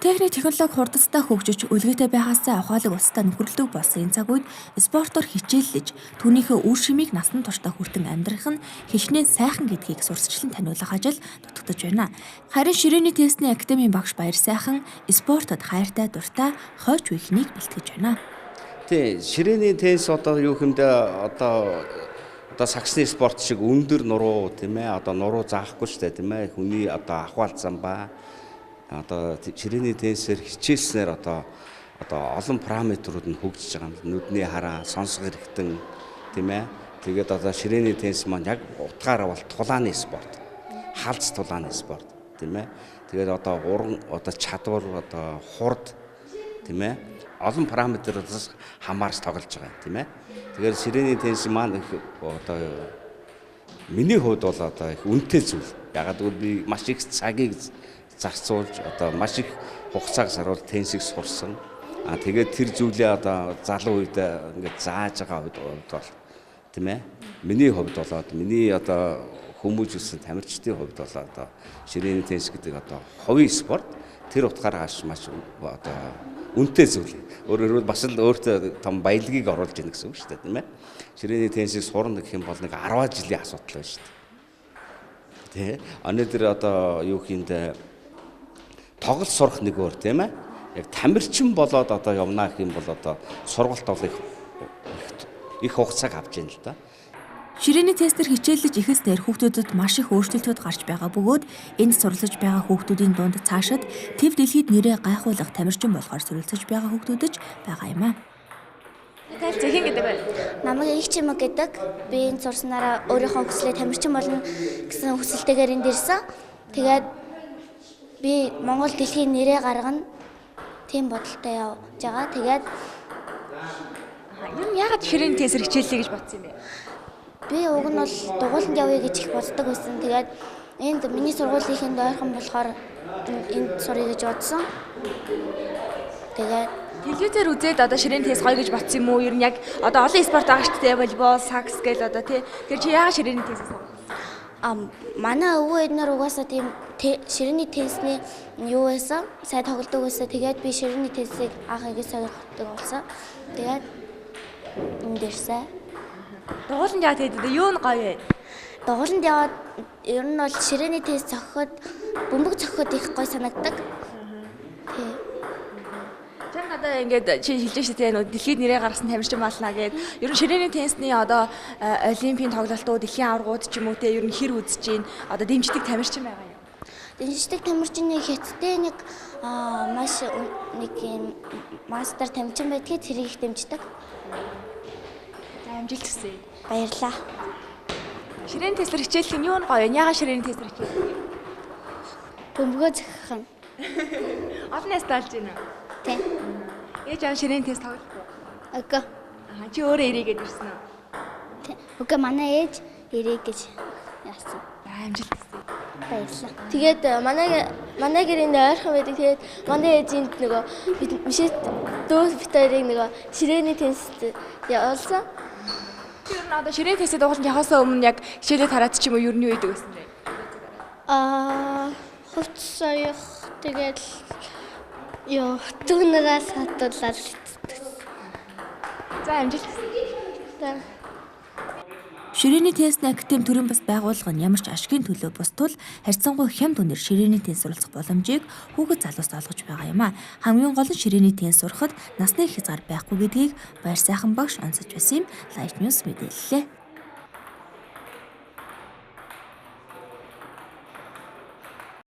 Техник технологи хурдастай хөгжиж үлгээтэй байхаасаа ухаалаг улстай нөхөрлөдөг болсон энэ цаг үед спортоор хичээллэж түүнийхээ үр шимийг насан туршдаа хүртэн амьдрах нь хичнээн сайхан гэдгийг сурталчлан таниулах ажил дутагдж байна. Харин Ширээний теннисний академийн багш Баяр сайхан спортод хайртай дуртай хойч үеийнхнийг бэлтгэж байна. Тий, Ширээний теннис одоо юу хэмдэ одоо саксны спорт шиг өндөр нуруу тийм ээ одоо нуруу заахгүй штэ тийм ээ хүний одоо ахвал замбаа одоо Ширээний теннисээр хичээлснээр одоо олон параметрууд нь хөгжиж байгаа юм. Нүдний хараа, сонсох хэрэгтэн тийм ээ. Тэгээд одоо Ширээний теннис маань яг утгаараа бол тулааны спорт. Халз тулааны спорт тийм ээ. Тэгээд одоо уран чадвар хурд тийм ээ. Олон параметруудаас хамаарч тоглож байгаа тийм ээ. Тэгэхээр Ширээний теннис маань одоо миний хувьд бол одоо их үнэтэй зүйл. Ягаад гэвэл би маш их цагийг зарцуулж маш их хугацааг саруул теннисийг сурсан. Тэгээд тэр зүйлээ одоо залуу үед ингээд зааж байгаа үед бол тийм ээ. Миний хувьд болоод миний хүмүүжүүлсэн тамирчдын хувьд бол Ширээний теннис гэдэг хувийн спорт тэр утгаараа маш үнэтэй зүйл. Өөрөөр хэлбэл бас л өөртөө том баялагийг оруулж ийн гэсэн үг шүү дээ, тийм ээ. Ширээний теннисийг сурна гэх юм бол 10 жилийн асуудал байна шүү дээ. Тэ. Өнөөдөр юу хийндэ тоглолт сурах нэг өөр тийм ээ. Яг тамирчин болоод явна гэх юм бол сургалт бол их хугацааг авч яана л да. Ширээний теннисээр хичээллэж ихэснээр хүүхдүүдэд маш их өөрчлөлтүүд гарч байгаа бөгөөд энд сурлаж байгаа хүүхдүүдийн дунд цаашид төв дэлхийд нэрээ гайхуулах тамирчин болохоор суралцж байгаа хүүхдүүдж байгаа юм аа. Тэгэл зэхин гэдэг бай. Намайг их чимэг гэдэг. Би энэ сурснараа өөрийнхөө хүслээ тамирчин болно гэсэн хүсэлтэйгээр энд ирсэн. Тэгээд би Монгол дэлхийн нэрээ гаргана тийм бодолтой явж байгаа. Тэгээд юм яагаад Ширээний теннисээр хичээллэе гэж бодсон юм бэ? Би уг нь бол дугууланд явъя гэж их боддог байсан. Тэгээд энд миний сургуулийнхын ойрхон болохоор энд сурыг гэж бодсон. Тэгээд телевизээр үзээд Ширээний теннис гоё гэж бодсон юм уу? Ер нь яг олон спорт байгаа шүү дээ. Волейбол, сакс гэл тий. Тэр чи яагаад Ширээний теннис сонгосон? Манай өвөө эднэр угаасаа тийм Ширээний теннисний юу байсан? Сайн тоглодог байсан. Тэгээд би Ширээний теннисийг анх игээ сонирхдаг болсон. Тэгээд энд ирсэн. Дугууланд яваад тэгээд юу нь гоё вэ? Дугууланд яваад ер нь бол Ширээний теннис зохиход бөмбөг зохиход их гоё санагддаг. Тий. Чанга ингээд чи хэлж штэ дэлхийд нэрээ гаргасан тамирчин болно гэд. Ер нь Ширээний теннисний олимпийн тоглолтууд, дэлхийн аваргууд ч юм уу те ер нь хэр үзэж гин дэмждэг тамирчин байгаа юм. Дэмждэг тамирчны хятадтай нэг маш нэг юм мастер тамирчин байдгийг тэрийг их дэмждэг. Амжилт хүсье. Баярлалаа. Ширээний теннисээр хичээлэх нь юу нь гоё? Яагаад Ширээний теннисээр хичээлэх? Бөмбөгөө зохих нь. Олон нэст олж байна. Тий. Ээж аав Ширээний теннис тоглох уу? Үгүй. Чи өөрөө ирээгээд ирсэн үү? Тий. Үгүй манай ээж ирээ гэж яасан. Амжилт хүсье. Баярлалаа. Тэгээд манай гэрээнд ойрхон байдаг. Тэгээд манай ээжинд бид мишээ дөө битэрийг Ширээний теннист явуулсан. Тэр нь Ширээний теннисээ дугууланд явахаас өмнө яг хичээлээ тараад ч юм уу юу байдаг байсан бэ? Хувц соёх тэгээд түүнээс хатуулаад За амжилт хүсье. Ширээний теннисний академи төрийн бас байгууллага нь ямар ч ашигын төлөө бусдвал харьцангуй хямд үнээр Ширээний теннис суралцах боломжийг хүүхэд залуус олгож байгаа юм аа. Хамгийн гол нь Ширээний теннис сурахад насны хязгаар байхгүй гэдгийг Баяр сайхан багш онцолж байсан юм. Live News мэдээллээ.